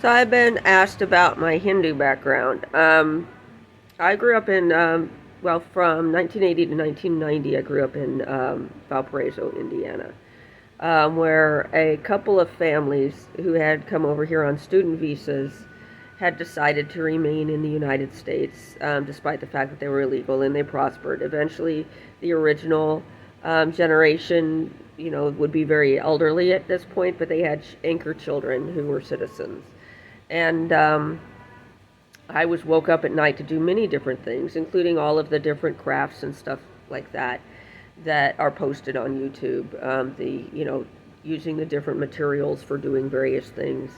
So I've been asked about my Hindu background. I grew up in, from 1980 to 1990, I grew up in Valparaiso, Indiana, where a couple of families who had come over here on student visas had decided to remain in the United States, despite the fact that they were illegal, and they prospered. Eventually, the original generation, would be very elderly at this point, but they had anchor children who were citizens. And I was woke up at night to do many different things, including all of the different crafts and stuff like that that are posted on YouTube. Using the different materials for doing various things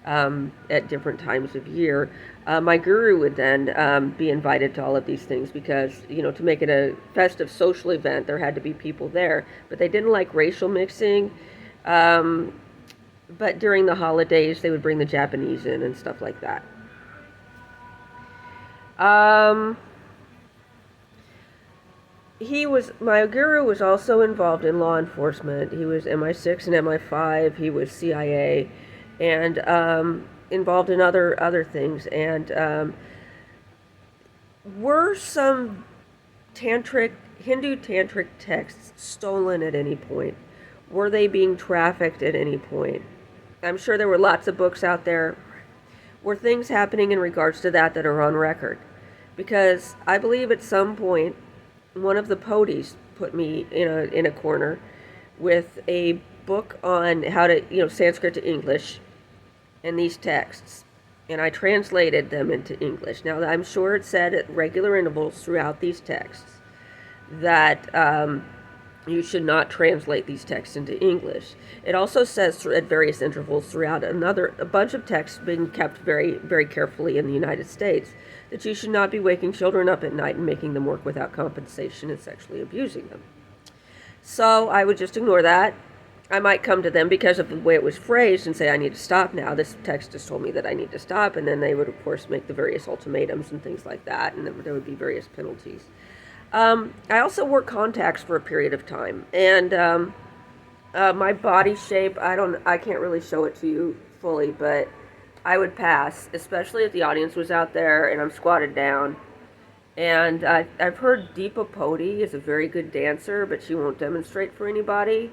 at different times of year. My guru would then be invited to all of these things because, to make it a festive social event, there had to be people there. But they didn't like racial mixing. But during the holidays, they would bring the Japanese in and stuff like that. Um, my guru was also involved in law enforcement. He was MI6 and MI5. He was CIA, and involved in other things. And were some Hindu tantric texts stolen at any point? Were they being trafficked at any point? I'm sure there were lots of books out there. Were things happening in regards to that are on record? Because I believe at some point one of the podies put me in a corner with a book on how to Sanskrit to English and these texts, and I translated them into English. Now I'm sure it said at regular intervals throughout these texts that you should not translate these texts into English. It also says at various intervals throughout a bunch of texts being kept very, very carefully in the United States that you should not be waking children up at night and making them work without compensation and sexually abusing them. So I would just ignore that. I might come to them because of the way it was phrased and say, I need to stop now. This text has told me that I need to stop. And then they would, of course, make the various ultimatums and things like that. And then there would be various penalties. I also wore contacts for a period of time, and my body shape, I can't really show it to you fully, but I would pass, especially if the audience was out there and I'm squatted down. And I've heard Deepa Podi is a very good dancer, but she won't demonstrate for anybody.